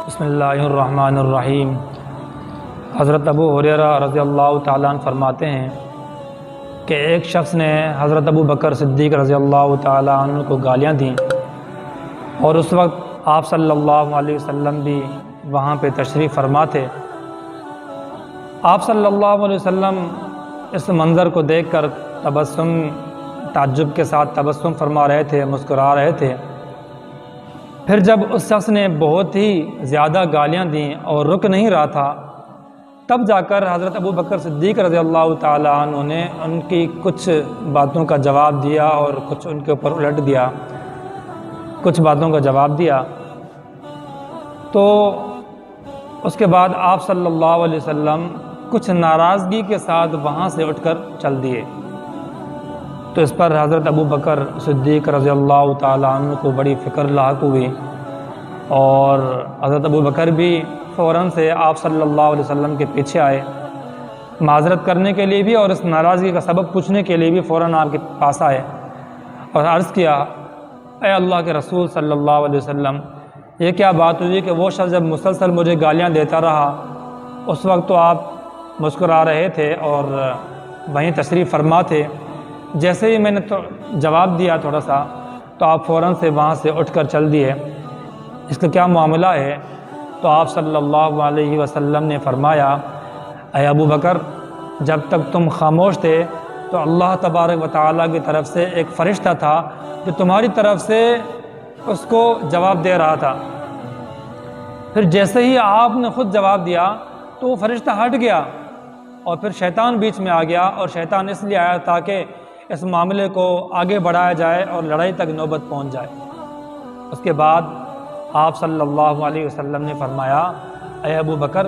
بسم اللہ الرحمن الرحیم۔ حضرت ابو ہریرہ رضی اللہ تعالیٰ عنہ فرماتے ہیں کہ ایک شخص نے حضرت ابو بکر صدیق رضی اللہ تعالیٰ عنہ کو گالیاں دیں، اور اس وقت آپ صلی اللہ علیہ وسلم بھی وہاں پہ تشریف فرما تھے۔ آپ صلی اللہ علیہ وسلم اس منظر کو دیکھ کر تعجب کے ساتھ تبسم فرما رہے تھے، مسکرا رہے تھے۔ پھر جب اس شخص نے بہت ہی زیادہ گالیاں دیں اور رک نہیں رہا تھا، تب جا کر حضرت ابو بکر صدیق رضی اللہ تعالیٰ عنہ نے ان کی کچھ باتوں کا جواب دیا اور کچھ ان کے اوپر الٹ دیا، کچھ باتوں کا جواب دیا۔ تو اس کے بعد آپ صلی اللہ علیہ وسلم کچھ ناراضگی کے ساتھ وہاں سے اٹھ کر چل دیے۔ تو اس پر حضرت ابو بکر صدیق رضی اللہ تعالیٰ عنہ کو بڑی فکر لاحق ہوئی، اور حضرت ابو بکر بھی فوراً سے آپ صلی اللہ علیہ وسلم کے پیچھے آئے، معذرت کرنے کے لیے بھی اور اس ناراضگی کا سبب پوچھنے کے لیے بھی فوراً آپ کے پاس آئے اور عرض کیا، اے اللہ کے رسول صلی اللہ علیہ وسلم، یہ کیا بات ہوئی کہ وہ شخص جب مسلسل مجھے گالیاں دیتا رہا، اس وقت تو آپ مسکرا رہے تھے اور وہیں تشریف فرما تھے، جیسے ہی میں نے جواب دیا تھوڑا سا تو آپ فوراً سے وہاں سے اٹھ کر چل دیے، اس کا کیا معاملہ ہے؟ تو آپ صلی اللہ علیہ وسلم نے فرمایا، اے ابو بکر، جب تک تم خاموش تھے تو اللہ تبارک و تعالیٰ کی طرف سے ایک فرشتہ تھا جو تمہاری طرف سے اس کو جواب دے رہا تھا۔ پھر جیسے ہی آپ نے خود جواب دیا تو وہ فرشتہ ہٹ گیا، اور پھر شیطان بیچ میں آ گیا، اور شیطان اس لیے آیا تاکہ اس معاملے کو آگے بڑھایا جائے اور لڑائی تک نوبت پہنچ جائے۔ اس کے بعد آپ صلی اللہ علیہ وسلم نے فرمایا، اے ابو بکر،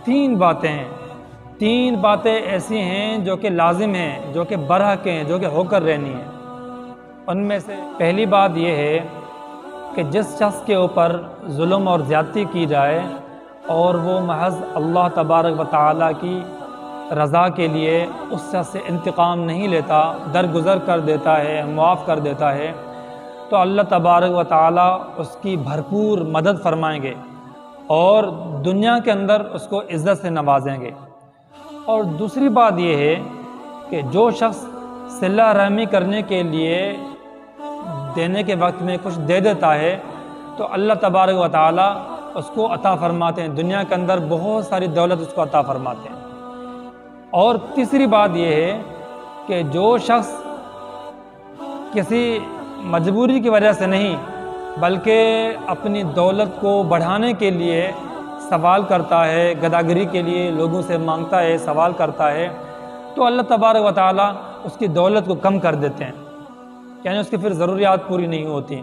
تین باتیں ایسی ہیں جو کہ لازم ہیں، جو کہ برحق ہیں، جو کہ ہو کر رہنی ہیں۔ ان میں سے پہلی بات یہ ہے کہ جس شخص کے اوپر ظلم اور زیادتی کی جائے اور وہ محض اللہ تبارک و تعالیٰ کی رضا کے لیے اس شخص سے انتقام نہیں لیتا، درگزر کر دیتا ہے، معاف کر دیتا ہے، تو اللہ تبارک و تعالیٰ اس کی بھرپور مدد فرمائیں گے اور دنیا کے اندر اس کو عزت سے نوازیں گے۔ اور دوسری بات یہ ہے کہ جو شخص صلہ رحمی کرنے کے لیے دینے کے وقت میں کچھ دے دیتا ہے تو اللہ تبارک و تعالیٰ اس کو عطا فرماتے ہیں، دنیا کے اندر بہت ساری دولت اس کو عطا فرماتے ہیں۔ اور تیسری بات یہ ہے کہ جو شخص کسی مجبوری کی وجہ سے نہیں بلکہ اپنی دولت کو بڑھانے کے لیے سوال کرتا ہے، گداگری کے لیے لوگوں سے مانگتا ہے، سوال کرتا ہے، تو اللہ تبارک و تعالیٰ اس کی دولت کو کم کر دیتے ہیں، یعنی اس کی پھر ضروریات پوری نہیں ہوتی۔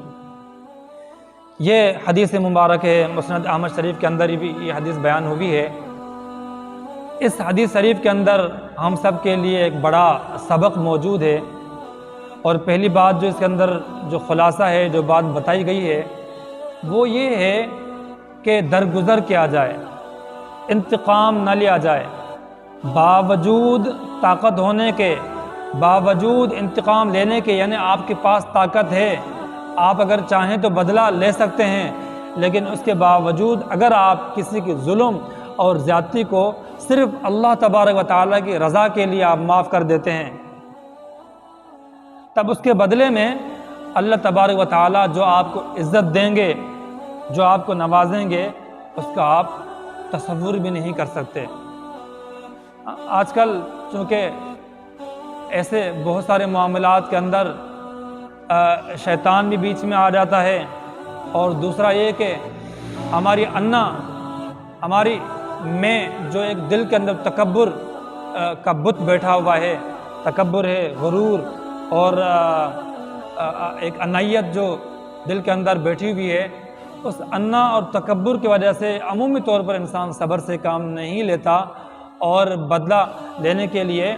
یہ حدیث مبارک ہے، مسند احمد شریف کے اندر بھی یہ حدیث بیان ہوئی ہے۔ اس حدیث شریف کے اندر ہم سب کے لیے ایک بڑا سبق موجود ہے، اور پہلی بات جو اس کے اندر جو خلاصہ ہے، جو بات بتائی گئی ہے، وہ یہ ہے کہ درگزر کیا جائے، انتقام نہ لیا جائے، باوجود طاقت ہونے کے، باوجود انتقام لینے کے، یعنی آپ کے پاس طاقت ہے، آپ اگر چاہیں تو بدلہ لے سکتے ہیں، لیکن اس کے باوجود اگر آپ کسی کی ظلم اور زیادتی کو صرف اللہ تبارک و تعالیٰ کی رضا کے لیے آپ معاف کر دیتے ہیں، تب اس کے بدلے میں اللہ تبارک و تعالیٰ جو آپ کو عزت دیں گے، جو آپ کو نوازیں گے، اس کا آپ تصور بھی نہیں کر سکتے۔ آج کل چونکہ ایسے بہت سارے معاملات کے اندر شیطان بھی بیچ میں آ جاتا ہے، اور دوسرا یہ کہ ہماری ہماری میں جو ایک دل کے اندر تکبر کا بت بیٹھا ہوا ہے، تکبر ہے، غرور اور ایک انائیت جو دل کے اندر بیٹھی ہوئی ہے، اس انا اور تکبر کی وجہ سے عمومی طور پر انسان صبر سے کام نہیں لیتا اور بدلہ لینے کے لیے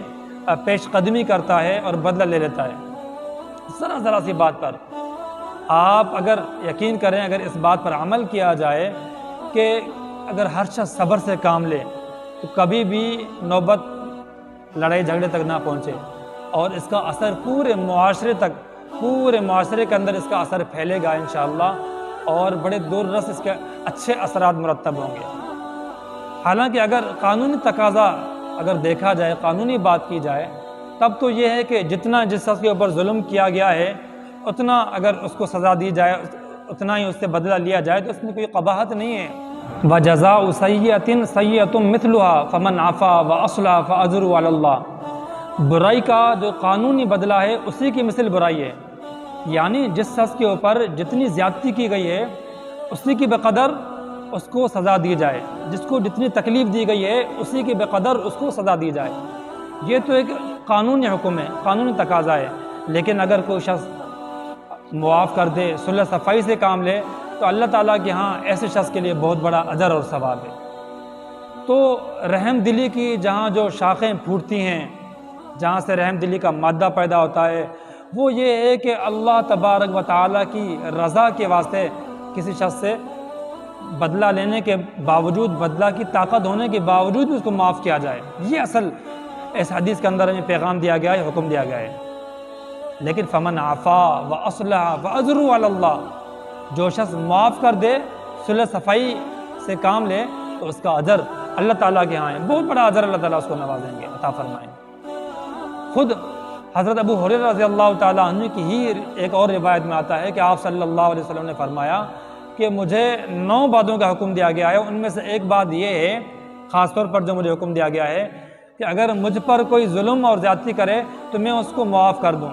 پیش قدمی کرتا ہے اور بدلہ لے لیتا ہے۔ ذرا سی بات پر آپ اگر یقین کریں، اگر اس بات پر عمل کیا جائے کہ اگر ہر شخص صبر سے کام لے تو کبھی بھی نوبت لڑائی جھگڑے تک نہ پہنچے، اور اس کا اثر پورے معاشرے کے اندر اس کا اثر پھیلے گا انشاءاللہ، اور بڑے دور رس اس کے اچھے اثرات مرتب ہوں گے۔ حالانکہ اگر قانونی تقاضا اگر دیکھا جائے، قانونی بات کی جائے، تب تو یہ ہے کہ جتنا جس شخص کے اوپر ظلم کیا گیا ہے اتنا اگر اس کو سزا دی جائے، اتنا ہی اس سے بدلہ لیا جائے تو اس میں کوئی قباحت نہیں ہے۔ وَجَزَاءُ سَیِّئَةٍ سَیِّئَةٌ مِثْلُهَا فَمَنْ عَفَا وَأَصْلَحَ فَأَجْرُهُ عَلَى اللَّهِ۔ برائی کا جو قانونی بدلہ ہے اسی کی مثل برائی ہے، یعنی جس شخص کے اوپر جتنی زیادتی کی گئی ہے اسی کی بقدر اس کو سزا دی جائے، جس کو جتنی تکلیف دی گئی ہے اسی کی بقدر اس کو سزا دی جائے۔ یہ تو ایک قانونی حکم ہے، قانونی تقاضا ہے۔ لیکن اگر کوئی شخص معاف کر دے، صلح صفائی سے کام لے، تو اللہ تعالیٰ کے ہاں ایسے شخص کے لیے بہت بڑا اجر اور ثواب ہے۔ تو رحم دلی کی جہاں جو شاخیں پھوٹتی ہیں، جہاں سے رحم دلی کا مادہ پیدا ہوتا ہے، وہ یہ ہے کہ اللہ تبارک و تعالیٰ کی رضا کے واسطے کسی شخص سے بدلہ لینے کے باوجود، بدلہ کی طاقت ہونے کے باوجود اس کو معاف کیا جائے۔ یہ اصل اس حدیث کے اندر ہمیں پیغام دیا گیا ہے، حکم دیا گیا ہے۔ لیکن فمن عفا واصلح فاجرہ علی اللہ، جو شخص معاف کر دے، صلح صفائی سے کام لے، تو اس کا اجر اللہ تعالیٰ کے ہاں ہے، بہت بڑا اجر اللہ تعالیٰ اس کو نوازیں گے، عطا فرمائیں گے۔ خود حضرت ابو ہریرہ رضی اللہ تعالیٰ عنہ کی ہی ایک اور روایت میں آتا ہے کہ آپ صلی اللہ علیہ وسلم نے فرمایا کہ مجھے 9 باتوں کا حکم دیا گیا ہے، ان میں سے ایک بات یہ ہے خاص طور پر جو مجھے حکم دیا گیا ہے کہ اگر مجھ پر کوئی ظلم اور زیادتی کرے تو میں اس کو معاف کر دوں۔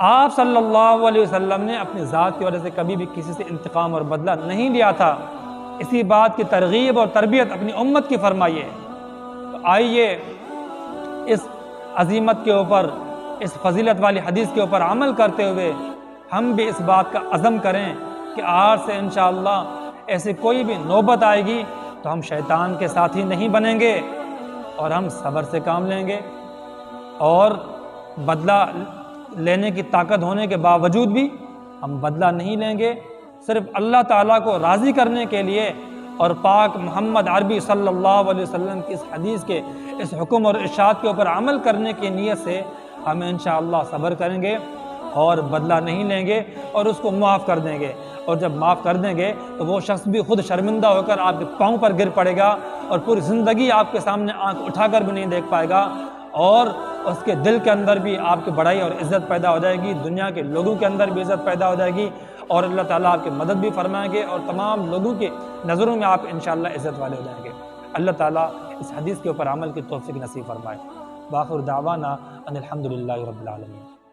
آپ صلی اللہ علیہ وسلم نے اپنی ذات کی وجہ سے کبھی بھی کسی سے انتقام اور بدلہ نہیں لیا تھا، اسی بات کی ترغیب اور تربیت اپنی امت کی فرمائی ہے۔ تو آئیے اس عظیمت کے اوپر، اس فضیلت والی حدیث کے اوپر عمل کرتے ہوئے ہم بھی اس بات کا عزم کریں کہ آج سے انشاءاللہ ایسی کوئی بھی نوبت آئے گی تو ہم شیطان کے ساتھی نہیں بنیں گے، اور ہم صبر سے کام لیں گے، اور بدلہ لینے کی طاقت ہونے کے باوجود بھی ہم بدلہ نہیں لیں گے، صرف اللہ تعالیٰ کو راضی کرنے کے لیے اور پاک محمد عربی صلی اللہ علیہ وسلم کی اس حدیث کے اس حکم اور ارشاد کے اوپر عمل کرنے کی نیت سے ہم انشاءاللہ صبر کریں گے اور بدلہ نہیں لیں گے، اور اس کو معاف کر دیں گے۔ اور جب معاف کر دیں گے تو وہ شخص بھی خود شرمندہ ہو کر آپ کے پاؤں پر گر پڑے گا، اور پوری زندگی آپ کے سامنے آنکھ اٹھا کر بھی نہیں دیکھ پائے گا، اور اس کے دل کے اندر بھی آپ کی بڑائی اور عزت پیدا ہو جائے گی، دنیا کے لوگوں کے اندر بھی عزت پیدا ہو جائے گی، اور اللہ تعالیٰ آپ کی مدد بھی فرمائیں گے، اور تمام لوگوں کے نظروں میں آپ انشاءاللہ عزت والے ہو جائیں گے۔ اللہ تعالیٰ اس حدیث کے اوپر عمل کی توفیق نصیب فرمائے۔ وآخر دعوانا ان الحمدللہ رب العالمین۔